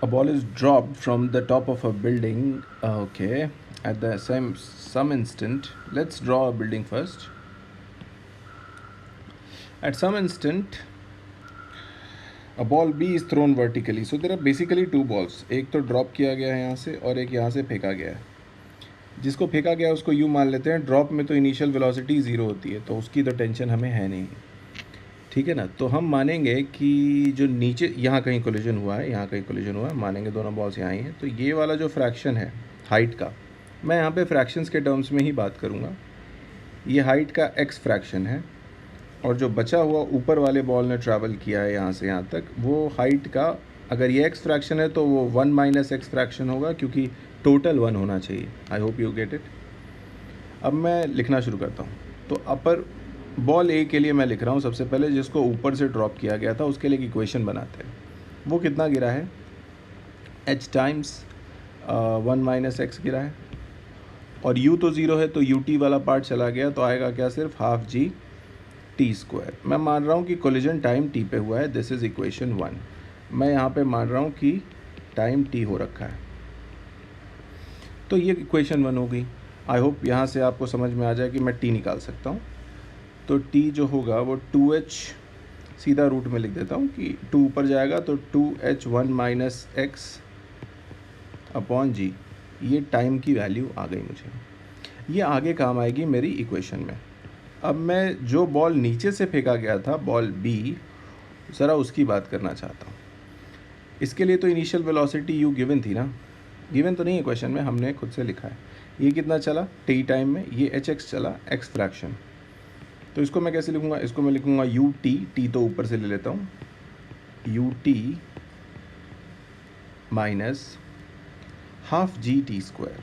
A ball is dropped from the top of a building. Okay. At the same some instant, let's draw a building first. At some instant, a ball B is thrown vertically. So there are basically two balls. एक तो drop किया गया है यहाँ से और एक यहाँ से फेंका गया है. जिसको फेंका गया उसको यू मान लेते हैं. ड्रॉप में तो इनिशियल वेलोसिटी ज़ीरो होती है, तो उसकी तो टेंशन हमें है नहीं. ठीक है ना. तो हम मानेंगे कि जो नीचे यहाँ कहीं कोलिजन हुआ है, यहाँ कहीं कोलिजन हुआ है, मानेंगे दोनों बॉल्स यहाँ ही हैं. तो ये वाला जो फ्रैक्शन है हाइट का, मैं यहाँ पे फ्रैक्शंस के टर्म्स में ही बात करूँगा. ये हाइट का एक्स फ्रैक्शन है, और जो बचा हुआ ऊपर वाले बॉल ने ट्रैवल किया है यहाँ से यहाँ तक, वो हाइट का, अगर ये एक्स फ्रैक्शन है तो वो 1 माइनस एक्स फ्रैक्शन होगा, क्योंकि टोटल 1 होना चाहिए. I hope you get it. अब मैं लिखना शुरू करता हूँ. तो अपर बॉल ए के लिए मैं लिख रहा हूँ सबसे पहले, जिसको ऊपर से ड्रॉप किया गया था, उसके लिए एक इक्वेशन बनाते हैं. वो कितना गिरा है? एच टाइम्स 1 माइनस एक्स गिरा है, और यू तो ज़ीरो है, तो यू टी वाला पार्ट चला गया, तो आएगा क्या? सिर्फ हाफ जी टी स्क्वायर. मैं मान रहा हूँ कि कोलिजन टाइम टी पे हुआ है. This is equation 1. मैं यहाँ पे मान रहा हूँ कि टाइम टी हो रखा है. तो ये इक्वेशन 1 हो गई. आई होप यहाँ से आपको समझ में आ जाए कि मैं टी निकाल सकता हूँ. तो टी जो होगा वो 2h, सीधा रूट में लिख देता हूँ कि 2 ऊपर जाएगा तो 2h 1 माइनस एक्स अपॉन जी. ये टाइम की वैल्यू आ गई मुझे. ये आगे काम आएगी मेरी इक्वेशन में. अब मैं जो बॉल नीचे से फेंका गया था, बॉल बी, ज़रा उसकी बात करना चाहता हूँ. इसके लिए तो इनिशियल वेलोसिटी यू गिवन थी ना. गिवन तो नहीं है क्वेश्चन में, हमने खुद से लिखा है. ये कितना चला टी टाइम में? ये एच एक्स चला, एक्स फ्रैक्शन. तो इसको मैं कैसे लिखूँगा? इसको मैं लिखूँगा यू टी. टी तो ऊपर से ले लेता हूँ. U T minus half G T square.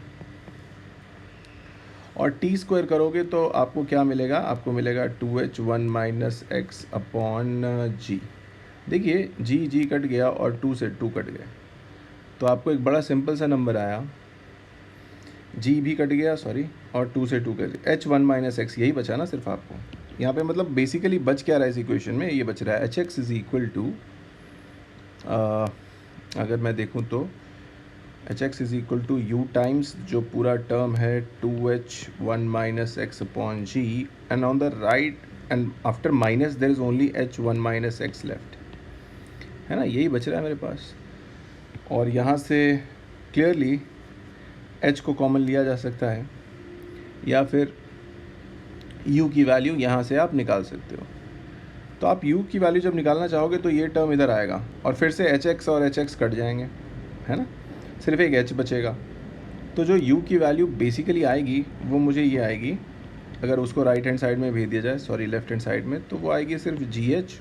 और टी स्क्वायर करोगे तो आपको क्या मिलेगा? आपको मिलेगा 2h 1 माइनस एक्स अपॉन जी. देखिए जी जी कट गया और 2 से 2 कट गए, तो आपको एक बड़ा सिंपल सा नंबर आया. जी भी कट गया, सॉरी, और 2 से 2 कट गया. एच 1 माइनस एक्स यही बचा ना सिर्फ आपको यहाँ पे. मतलब बेसिकली बच क्या रहा है इस इक्वेशन में? ये बच रहा है H X is equal to, अगर मैं देखूँ तो H X is equal to U times जो पूरा टर्म है 2h 1 minus X upon G, and on the right end after minus there is only h 1 minus X left. है ना, यही बच रहा है मेरे पास. और यहाँ से क्लियरली h को कॉमन लिया जा सकता है, या फिर u की वैल्यू यहाँ से आप निकाल सकते हो. तो आप u की वैल्यू जब निकालना चाहोगे तो ये टर्म इधर आएगा, और फिर से एच एक्स और एच एक्स कट जाएंगे, है ना. सिर्फ एक h बचेगा. तो जो u की वैल्यू बेसिकली आएगी वो मुझे ये आएगी, अगर उसको राइट हैंड साइड में भेज दिया जाए, सॉरी लेफ्ट हैंड साइड में, तो वो आएगी सिर्फ जी एच,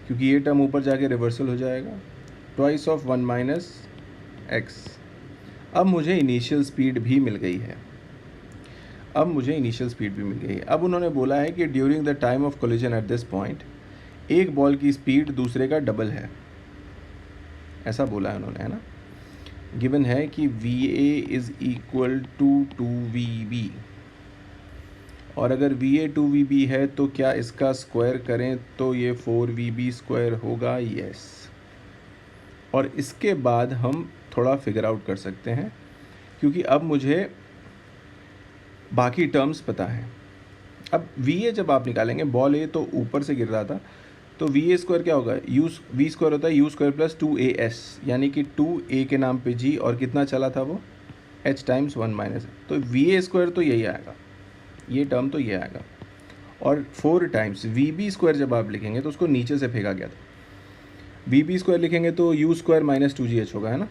क्योंकि ये टर्म ऊपर जाके रिवर्सल हो जाएगा, ट्वाइस ऑफ 1 माइनस एक्स. अब मुझे इनिशियल स्पीड भी मिल गई है. अब उन्होंने बोला है कि during the time of collision at this point, एक बॉल की स्पीड दूसरे का डबल है, ऐसा बोला है उन्होंने, है ना. गिवन है कि V A is equal to 2VB, और अगर वी ए 2VB है तो क्या इसका स्क्वायर करें तो ये 4VB स्क्वायर होगा. यस. और इसके बाद हम थोड़ा फिगर आउट कर सकते हैं, क्योंकि अब मुझे बाकी टर्म्स पता है. अब वी ए जब आप निकालेंगे, बॉल ए तो ऊपर से गिर रहा था, तो वी ए स्क्वायर क्या होगा? यू वी स्क्वायर होता है यू स्क्वायर प्लस 2AS, यानी कि 2A के नाम पे जी, और कितना चला था वो? h times 1 minus. तो वी ए स्क्वायर तो यही आएगा, ये टर्म तो ये आएगा. और 4 टाइम्स वी बी स्क्वायर जब आप लिखेंगे तो उसको नीचे से फेंका गया था. वी बी स्क्वायर लिखेंगे तो यू स्क्वायर माइनस 2GH होगा, है ना.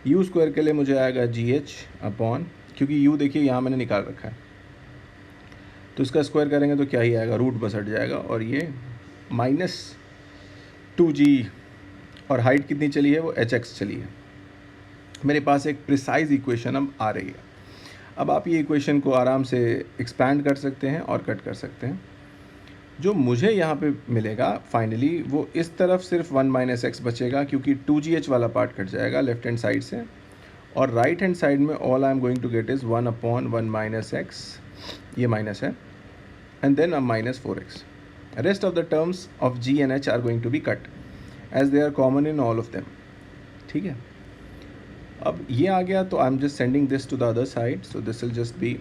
यू स्क्वायर के लिए मुझे आएगा GH अपॉन, क्योंकि यू देखिए यहाँ मैंने निकाल रखा है, तो इसका स्क्वायर करेंगे तो क्या ही आएगा? रूट बस हट जाएगा, और ये माइनस 2G, और हाइट कितनी चली है? वो HX चली है. मेरे पास एक प्रिसाइज इक्वेशन अब आ रही है. अब आप ये इक्वेशन को आराम से एक्सपैंड कर सकते हैं और कट कर सकते हैं. जो मुझे यहाँ पे मिलेगा फाइनली, वो इस तरफ सिर्फ 1 माइनस एक्स बचेगा, क्योंकि 2GH वाला पार्ट कट जाएगा लेफ्ट हैंड साइड से, और राइट हैंड साइड में all I am going to get is 1 upon 1 minus X, ये माइनस है, and then a minus 4x. Rest of the terms of g and h are going to be cut as they are common in all of them. ठीक है, अब ये आ गया तो I am just sending this to the other side, so this will just be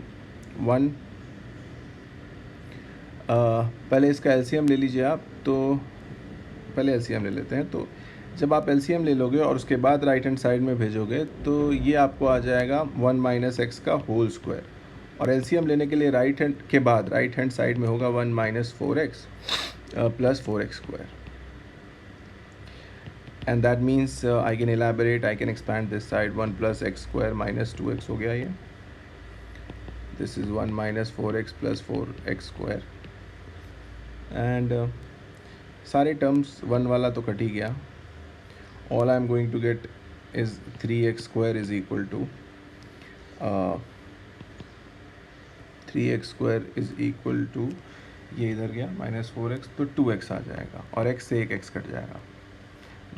1। पहले इसका LCM ले लीजिए आप, तो पहले एलसीएम ले लेते हैं। तो जब आप एलसीएम ले लोगे और उसके बाद राइट हैंड साइड में भेजोगे तो ये आपको आ जाएगा 1 माइनस एक्स का होल स्क्वायर, और एलसीएम लेने के लिए राइट हैंड के बाद राइट हैंड साइड में होगा 1 minus 4x plus 4x square, and that means I can elaborate, I can expand this side 1 plus X square minus 2x हो गया ये, this is 1 minus 4x plus 4x square, and सारे terms 1 वाला तो cut ही गया। All I am going to get is 3x square is equal to 3x square is equal to, ये इधर गया माइनस 4x, तो 2x आ जाएगा और x से एक x कट जाएगा।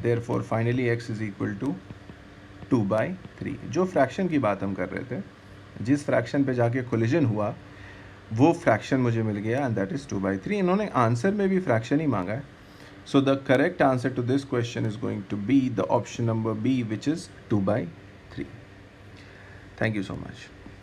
Therefore finally x is equal to 2/3। जो फ्रैक्शन की बात हम कर रहे थे, जिस फ्रैक्शन पे जाके कोलिजन हुआ वो फ्रैक्शन मुझे मिल गया, एंड दैट इज़ 2/3। इन्होंने आंसर में भी फ्रैक्शन ही मांगा है, so the correct answer to this question is going to be the option number B, which is 2/3। Thank you so much.